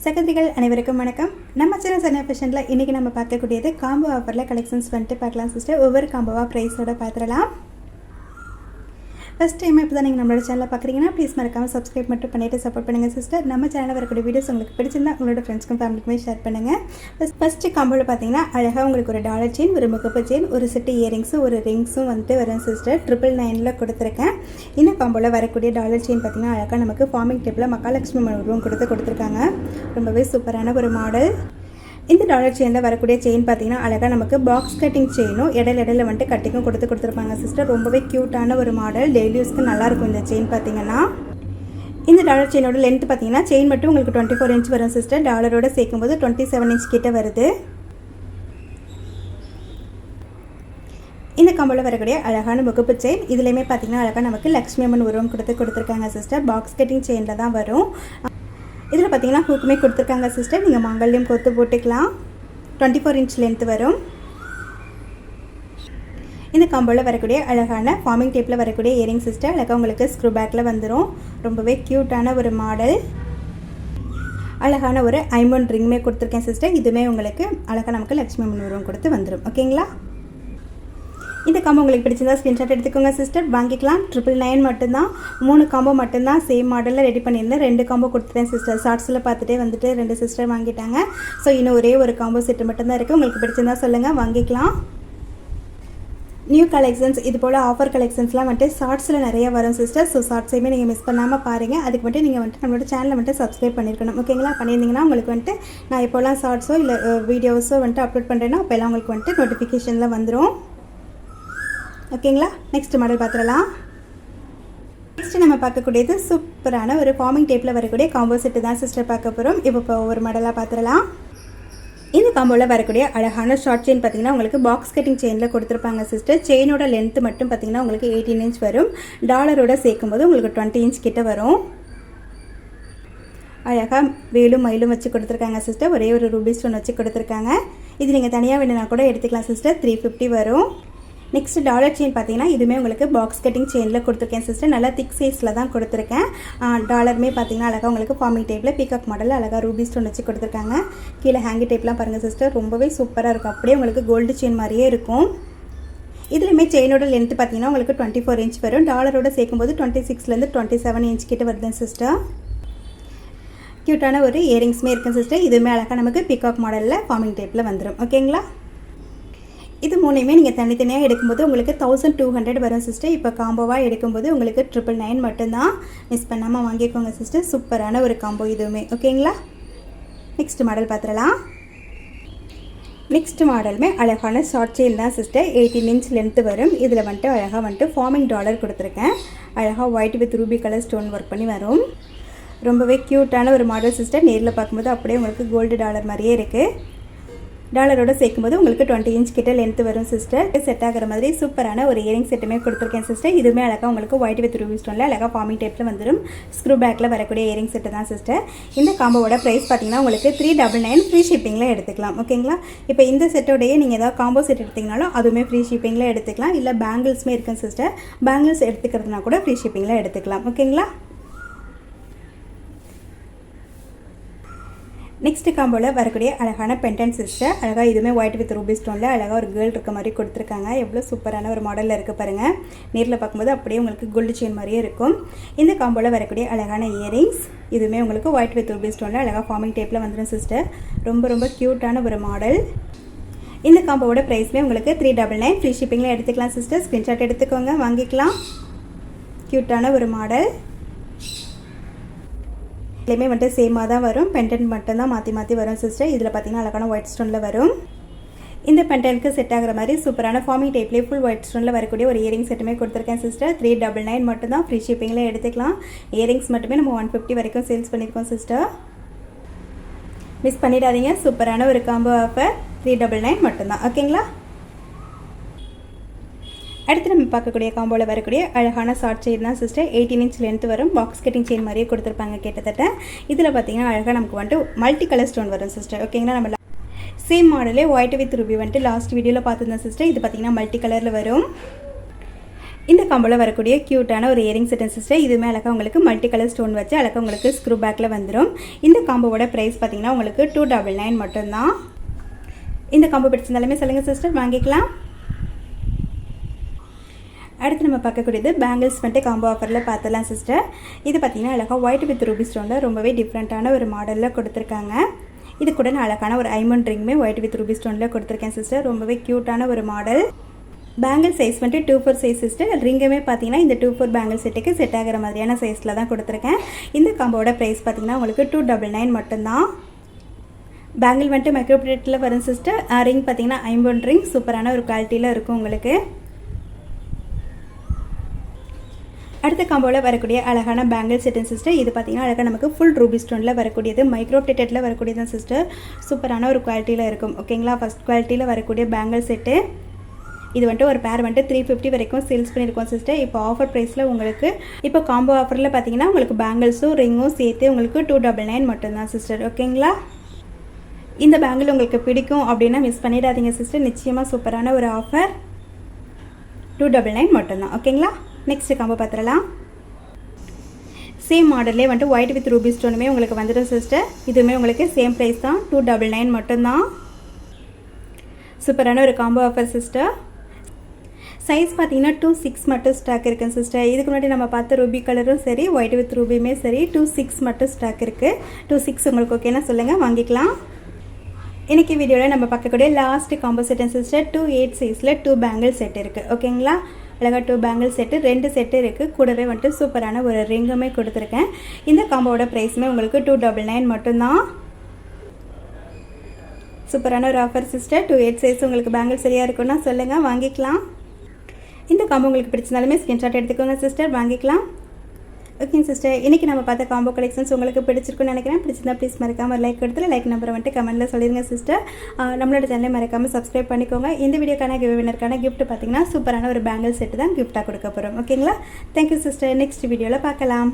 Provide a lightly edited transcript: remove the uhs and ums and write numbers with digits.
சகோதரிகள் அனைவருக்கும் வணக்கம். நம்ம சேனல் சன்யா ஃபேஷனில் இன்றைக்கி நம்ம பார்க்கக்கூடியது காம்போ ஆஃபரில் கலெக்ஷன்ஸ் வந்துட்டு பார்க்கலாம் சிஸ்டர். ஒவ்வொரு காம்போவாக ப்ரைஸோடு பார்த்துடலாம். ஃபஸ்ட் டைம் இப்போ தான் நீங்கள் நம்மளோட சேனலில் பார்க்குறீங்கன்னா ப்ளீஸ் மறக்காமல் சப்ஸ்கிரைப் மட்டும் பண்ணிவிட்டு சப்போர்ட் பண்ணுங்கள் சிஸ்டர். நம்ம சேனலில் வரக்கூடிய வீடியோஸ் உங்களுக்கு பிடிச்சிருந்தா உங்களோட ஃப்ரெண்ட்ஸ்க்கும் ஃபேமிலிக்குமே ஷேர் பண்ணுங்கள். ஃபஸ்ட்டு காம்போவில் பார்த்தீங்கன்னா அழகாக உங்களுக்கு ஒரு டாலர் செயின், ஒரு முகப்பு செயின், ஒரு செட்டு இயரிங்ஸும் ஒரு ரிங்ஸும் வந்துட்டு வரும் சிஸ்டர். 999 கொடுத்துருக்கேன். இந்த காம்போவில் வரக்கூடிய டாலர் செயின் பார்த்தீங்கன்னா அழகாக நமக்கு ஃபார்மிங் டைப்பில் மகாலட்சுமி உருவம் கொடுத்துருக்காங்க. ரொம்பவே சூப்பரான ஒரு மாடல். இந்த டாலர் செயினில் வரக்கூடிய செயின் பார்த்தீங்கன்னா அழகாக நமக்கு பாக்ஸ் கட்டிங் செயினும் இடையில வந்துட்டு கட்டிங்கும் கொடுத்துருப்பாங்க சிஸ்டர். ரொம்பவே க்யூட்டான ஒரு மாடல். டெய்லி யூஸ்க்கு நல்லாயிருக்கும் இந்த செயின் பார்த்தீங்கன்னா. இந்த டாலர் செயினோட லென்த் பார்த்தீங்கன்னா செயின் மட்டும் உங்களுக்கு 24 இன்ச் வரும் சிஸ்டர். டாலரோட சேர்க்கும்போது 27 இன்ச் கிட்ட வருது. இந்த காம்போவில் வரக்கூடிய அழகான முகப்பு செயின், இதுலேயுமே பார்த்தீங்கன்னா அழகாக நமக்கு லக்ஷ்மி அம்மன் உருவம் கொடுத்துருக்காங்க சிஸ்டர். பாக்ஸ் கட்டிங் செயினில் தான் வரும். இதில் பார்த்தீங்கன்னா ஹூக்குமே கொடுத்துருக்காங்க சிஸ்டர். நீங்கள் மாங்கல்யம் கோத்து போட்டுக்கலாம். 24 இன்ச் லென்த் வரும். இந்த காம்போவில் வரக்கூடிய அழகான ஃபார்மிங் டைப்பில் வரக்கூடிய இயரிங் சிஸ்டர். அழகாக உங்களுக்கு ஸ்க்ரூ பேக்கில் வந்துடும். ரொம்பவே க்யூட்டான ஒரு மாடல். அழகான ஒரு ஐம்பொன் ரிங்குமே கொடுத்துருக்கேன் சிஸ்டர். இதுவுமே உங்களுக்கு அழகாக நமக்கு லக்ஷ்மி அம்மன் உருவம் கொடுத்து வந்துடும். ஓகேங்களா? இந்த காம்போ உங்களுக்கு பிடிச்சிருந்தா ஸ்க்ரீன்ஷாட் எடுத்துக்கோங்க சிஸ்டர். வாங்கிக்கலாம். 999 மட்டும்தான். 3 காம்போ மட்டும்தான் சேம் மாடலில் ரெடி பண்ணியிருந்தேன். 2 காம்போ கொடுத்துட்டேன் சிஸ்டர். ஷார்ட்ஸில் பார்த்துட்டே வந்துட்டு 2 சிஸ்டர் வாங்கிட்டாங்க. ஸோ இன்னும் ஒரே ஒரு காம்போ செட்டு மட்டும்தான் இருக்குது. உங்களுக்கு பிடிச்சிருந்தா சொல்லுங்கள், வாங்கிக்கலாம். நியூ கலெக்ஷன்ஸ் இது போல் ஆஃபர் கலெக்ஷன்ஸ்லாம் வந்துட்டு ஷார்ட்ஸில் நிறைய வரும் சிஸ்டர். ஸோ ஷார்ட்ஸையுமே நீங்கள் மிஸ் பண்ணாமல் பாருங்கள். அதுக்கு மட்டும் நீங்கள் வந்துட்டு நம்மளோட சேனலை வந்துட்டு சப்ஸ்கிரைப் பண்ணியிருக்கணும். ஓகேங்களா? பண்ணியிருந்தீங்கன்னா உங்களுக்கு வந்துட்டு நான் எப்போல்லாம் ஷார்ட்ஸோ இல்லை வீடியோஸோ வந்துட்டு அப்லோட் பண்ணுறேன்னா அப்போல்லாம் உங்களுக்கு வந்துட்டு நோட்டிஃபிகேஷனில் வந்துடும். ஓகேங்களா? நெக்ஸ்ட் மாடல் பார்த்துடலாம். நெக்ஸ்ட்டு நம்ம பார்க்கக்கூடியது சூப்பரான ஒரு ஃபார்மிங் டைப்பில் வரக்கூடிய காம்போ செட்டு தான் சிஸ்டர் பார்க்க போகிறோம். இப்போ ஒவ்வொரு மாடலாக பார்த்துடலாம். இந்த காம்போவில் வரக்கூடிய அழகான ஷார்ட் செயின் பார்த்தீங்கன்னா உங்களுக்கு பாக்ஸ் கட்டிங் செயினில் கொடுத்துருப்பாங்க சிஸ்டர். செயினோட லென்த் மட்டும் பார்த்தீங்கன்னா உங்களுக்கு 18 இன்ச் வரும். டாலரோட சேர்க்கும்போது உங்களுக்கு 20 இன்ச் கிட்ட வரும். அழகாக வேலும் மயிலும் வச்சு கொடுத்துருக்காங்க சிஸ்டர். ஒரே ஒரு ரூபி ஸ்டோன் வச்சு கொடுத்துருக்காங்க. இது நீங்கள் தனியாக வேணுன்னா கூட எடுத்துக்கலாம் சிஸ்டர். 350 வரும். நெக்ஸ்ட் டாலர் செயின் பார்த்தீங்கன்னா இதுவுமே உங்களுக்கு பாக்ஸ் கட்டிங் செயினில் கொடுத்துருக்கேன் சிஸ்டர். நல்லா திக் சைஸில் தான் கொடுத்துருக்கேன். டாலருமே பார்த்தீங்கன்னா அழகாக உங்களுக்கு ஃபார்மிங் டைப்பில் பீகாக் மாடலில் அழகாக ரூபி ஸ்டோன் வச்சு கொடுத்துருக்காங்க. கீழே ஹேங்கி டைப்லாம் பாருங்கள் சிஸ்டர். ரொம்பவே சூப்பராக இருக்கும். அப்படியே உங்களுக்கு கோல்டு செயின் மாதிரியே இருக்கும். இதுலேயுமே செயினோட லென்த் பார்த்தீங்கன்னா உங்களுக்கு 24 இன்ச் வரும். டாலரோட சேர்க்கும்போது 26லேருந்து 27 இன்ச் கிட்ட வருது சிஸ்டர். க்யூட்டான ஒரு இயரிங்ஸுமே இருக்குது சிஸ்டர். இதுவுமே அழகாக நமக்கு பீகாக் மாடலில் ஃபார்மிங் டைப்பில் வந்துடும். ஓகேங்களா? இது மூணையுமே நீங்கள் தனித்தனியாக எடுக்கும்போது உங்களுக்கு 1200 வரும் சிஸ்டர். இப்போ காம்போவாக எடுக்கும்போது உங்களுக்கு 999 மட்டும்தான். மிஸ் பண்ணாமல் வாங்கிக்கோங்க சிஸ்டர். சூப்பரான ஒரு காம்போ இதுவுமே. ஓகேங்களா? நெக்ஸ்ட் மாடல் பார்த்துடலாம். நெக்ஸ்ட் மாடலுமே அழகான ஷார்ட் செயின் தான் சிஸ்டர். 18 இன்ச் லென்த்து வரும். இதில் வந்துட்டு அழகாக வந்துட்டு ஃபார்மிங் டாலர் கொடுத்துருக்கேன். அழகாக white with Ruby colour stone work பண்ணி வரும். ரொம்பவே க்யூட்டான ஒரு மாடல் சிஸ்டர். நேரில் பார்க்கும்போது அப்படியே உங்களுக்கு கோல்டு டாலர் மாதிரியே இருக்குது. டாலரோட சேர்க்கும்போது உங்களுக்கு 20 இன்ச் கிட்ட லென்த் வரும் சிஸ்டர். செட் ஆகிற மாதிரி சூப்பரான ஒரு இயரிங் செட்டுமே கொடுத்துருக்கேன் சிஸ்டர். இதுவுமே அழகாக உங்களுக்கு ஒயிட் வித் ரூபி ஸ்டோனில் அழகாக ஃபார்மிங் டைப்பில் வந்துடும். ஸ்க்ரூ பேக்கில் வரக்கூடிய இயரிங் செட்டு தான் சிஸ்டர். இந்த காம்போவோட ப்ரைஸ் பார்த்தீங்கன்னா உங்களுக்கு 399 ஃப்ரீ ஷிப்பிங்கில் எடுத்துக்கலாம். ஓகேங்களா? இப்போ இந்த செட்டோடையே நீங்கள் ஏதாவது காம்போ செட் எடுத்திங்கனாலும் அதுவுமே ஃப்ரீ ஷிப்பிங்கில் எடுத்துக்கலாம். இல்லை பேங்கிள்ஸுமே இருக்குங்க சிஸ்டர். பேங்கிள்ஸ் எடுத்துக்கிறதுனா கூட ஃப்ரீ ஷிப்பிங்கில் எடுத்துக்கலாம். ஓகேங்களா? நெக்ஸ்ட் காம்போவில் வரக்கூடிய அழகான பென்டன்ட் சிஸ்டர். அழகாக இதுவுமே ஒயிட் வித் ரூபி ஸ்டோனில் அழகாக ஒரு கேர்ள் இருக்க மாதிரி கொடுத்துருக்காங்க. எவ்வளோ சூப்பரான ஒரு மாடலில் இருக்குது பாருங்கள். நேரில் பார்க்கும்போது அப்படியே உங்களுக்கு கோல்டு செயின் மாதிரியே இருக்கும். இந்த காம்போவில் வரக்கூடிய அழகான இயரிங்ஸ் இதுவுமே உங்களுக்கு ஒயிட் வித் ரூபி ஸ்டோனில் அழகாக ஃபார்மிங் டைப்பில் வந்துடும் சிஸ்டர். ரொம்ப க்யூட்டான ஒரு மாடல். இந்த காம்போவோட ப்ரைஸுமே உங்களுக்கு 399 ஃப்ரீ ஷிப்பிங்கில் எடுத்துக்கலாம் சிஸ்டர். ஸ்க்ரீன்ஷாட் எடுத்துக்கோங்க, வாங்கிக்கலாம். க்யூட்டான ஒரு மாடல். எல்லாமே வந்துட்டு சேமாக தான் வரும். பென்டென்ட் மட்டும்தான் மாற்றி வரும் சிஸ்டர். இதில் பார்த்தீங்கன்னா அழகான ஒயிட் ஸ்டோனில் வரும். இந்த பென்டென்ட்க்கு செட் ஆகிற மாதிரி சூப்பரான ஃபார்மிங் டைப்லேயே ஃபுல் ஒயிட் ஸ்டோனில் வரக்கூடிய ஒரு இயரிங் செட்டுமே கொடுத்துருக்கேன் சிஸ்டர். 399 மட்டும்தான் ஃப்ரீ ஷிப்பிங்கில் எடுத்துக்கலாம். இயரிங்ஸ் மட்டுமே நம்ம 150 வரைக்கும் சேல்ஸ் பண்ணியிருக்கோம் சிஸ்டர். மிஸ் பண்ணிடாதீங்க. சூப்பரான ஒரு காம்போ ஆஃபர். 399 மட்டும்தான். ஓகேங்களா? அடுத்து நம்ம பார்க்கக்கூடிய காம்போவில் வரக்கூடிய அழகான ஷார்ட் செயின் தான் சிஸ்டர். 18 இன்ச் லென்த் வரும். பாக்ஸ் கட்டிங் செயின் மாதிரியே கொடுத்துருப்பாங்க கிட்டத்தட்ட. இதில் பார்த்தீங்கன்னா அழகாக நமக்கு வந்துட்டு மல்டி கலர் ஸ்டோன் வரும் சிஸ்டர். ஓகேங்களா? நம்ம சேம் மாடலே ஒயிட் வித் ரூபி வந்துட்டு லாஸ்ட் வீடியோவில் பார்த்துருந்தேன் சிஸ்டர். இது பார்த்தீங்கன்னா மல்டி கலரில் வரும். இந்த காம்போவில் வரக்கூடிய க்யூட்டான ஒரு இயரிங் செட் சிஸ்டர். இதுவுமே அழகாக உங்களுக்கு மல்டி கலர் ஸ்டோன் வச்சு அழகாக உங்களுக்கு ஸ்க்ரூ பேக்கில் வந்துடும். இந்த காம்போவோட ப்ரைஸ் பார்த்தீங்கன்னா உங்களுக்கு 299 மட்டும்தான். இந்த காம்போ பிடிச்சிருந்தாலுமே சொல்லுங்கள் சிஸ்டர், வாங்கிக்கலாம். அடுத்து நம்ம பார்க்கக்கூடியது பேங்கிள்ஸ் வந்துட்டு காம்போ ஆஃபரில் பார்த்துலாம் சிஸ்டர். இது பார்த்தீங்கன்னா அழகாக ஒயிட் வித் ரூபி ஸ்டோனில் ரொம்பவே டிஃப்ரெண்ட்டான ஒரு மாடலில் கொடுத்துருக்காங்க. இது கூட நான் அழகான ஒரு ஐமண்ட் ரிங்குமே ஒயிட் வித் ரூபி ஸ்டோனில் கொடுத்துருக்கேன் சிஸ்டர். ரொம்பவே க்யூட்டான ஒரு மாடல். பேங்கிள் சைஸ் வந்துட்டு 2/4 சைஸ் சிஸ்டர். ரிங்குமே பார்த்தீங்கன்னா இந்த 2/4 பேங்கிள் செட்டுக்கு செட் ஆகிற மாதிரியான சைஸில் தான் கொடுத்துருக்கேன். இந்த காம்போட ப்ரைஸ் பார்த்தீங்கன்னா உங்களுக்கு 299 மட்டும்தான். பேங்கிள் வந்துட்டு மைக்ரோ பிளேட்டில் வரும் சிஸ்டர். ரிங் பார்த்தீங்கன்னா ஐம்பொன் ரிங் சூப்பரான ஒரு குவாலிட்டியில் இருக்கும் உங்களுக்கு. அடுத்த காம்போவில் வரக்கூடிய அழகான பேங்கிள் செட்டு சிஸ்டர். இது பார்த்தீங்கன்னா அழகாக நமக்கு ஃபுல் ரூபி ஸ்டோனில் வரக்கூடியது, மைக்ரோ பிளேட்டடில் வரக்கூடியது சிஸ்டர். சூப்பரான ஒரு குவாலிட்டியில் இருக்கும். ஓகேங்களா, ஃபஸ்ட் குவாலிட்டியில் வரக்கூடிய பேங்கிள் செட்டு. இது வந்துட்டு ஒரு பேர் வந்துட்டு 350 வரைக்கும் சேல்ஸ் பண்ணியிருக்கோம் சிஸ்டர். இப்போ ஆஃபர் ப்ரைஸில் உங்களுக்கு இப்போ காம்போ ஆஃபரில் பார்த்தீங்கன்னா உங்களுக்கு பேங்கிள்ஸும் ரிங்கும் சேர்த்து உங்களுக்கு 299 மட்டும்தான் சிஸ்டர். ஓகேங்களா, இந்த பேங்கிள் உங்களுக்கு பிடிக்கும் அப்படின்னா மிஸ் பண்ணிடாதீங்க சிஸ்டர். நிச்சயமாக சூப்பரான ஒரு ஆஃபர். 299 மட்டும்தான். ஓகேங்களா, நெக்ஸ்ட் காம்போ பார்த்துடலாம். சேம் மாடல்லே வந்துட்டு ஒயிட் வித் ரூபி ஸ்டோனுமே உங்களுக்கு வந்துடும் சிஸ்டர். இதுவுமே உங்களுக்கு சேம் ப்ரைஸ் தான், 299 மட்டும்தான். சூப்பரான ஒரு காம்போ ஆஃபர் சிஸ்டர். சைஸ் பார்த்தீங்கன்னா 2/6 மட்டும் ஸ்டாக் இருக்குங்க சிஸ்டர். இதுக்கு முன்னாடி நம்ம பார்த்த ரூபி கலரும் சரி, ஒயிட் வித் ரூபியுமே சரி, 2/6 மட்டும் ஸ்டாக் இருக்குது. 2/6 உங்களுக்கு ஓகேனா சொல்லுங்கள், வாங்கிக்கலாம். இன்றைக்கி வீடியோவில் நம்ம பார்க்கக்கூடிய லாஸ்ட் காம்போ செட் சிஸ்டர். 2/8 சைஸில் 2 பேங்கிள் செட் இருக்குது. ஓகேங்களா, அழகாக 2 பேங்கிள் செட்டு, 2 செட்டு இருக்குது. கூடவே வந்துட்டு சூப்பரான ஒரு ரிங்குமே கொடுத்துருக்கேன். இந்த காம்போவோட ப்ரைஸுமே உங்களுக்கு 299 மட்டும்தான். சூப்பரான ஒரு ஆஃபர் சிஸ்டர். 2/8 சைஸ் உங்களுக்கு பேங்கிள் சரியாக இருக்குன்னா சொல்லுங்கள், வாங்கிக்கலாம். இந்த காம்போ உங்களுக்கு பிடிச்சிருந்தாலுமே ஸ்க்ரீன்ஷாட் எடுத்துக்கோங்க சிஸ்டர், வாங்கிக்கலாம். ஓகே சிஸ்டர், இன்றைக்கி நம்ம பார்த்த காம்போ கலெக்ஷன்ஸ் உங்களுக்கு பிடிச்சிருக்குன்னு நினைக்கிறேன். பிடிச்சிருந்தா ப்ளீஸ் மறக்காமல் லைக் கொடுத்துல லைக் நம்பரை வந்துட்டு கமெண்ட்டில் சொல்லிடுங்க சிஸ்டர். நம்மளோட சேனலை மறக்காமல் சப்ஸ்கிரைப் பண்ணிக்கோங்க. இந்த வீடியோக்கான வினருக்கான கிஃப்ட் பார்த்தீங்கன்னா சூப்பரான ஒரு பேங்கிள் செட்டு தான் கிஃப்ட்டாக கொடுக்க போகிறோம். ஓகேங்களா, தேங்க்யூ சிஸ்டர். நெக்ஸ்ட் வீடியோவில் பார்க்கலாம்.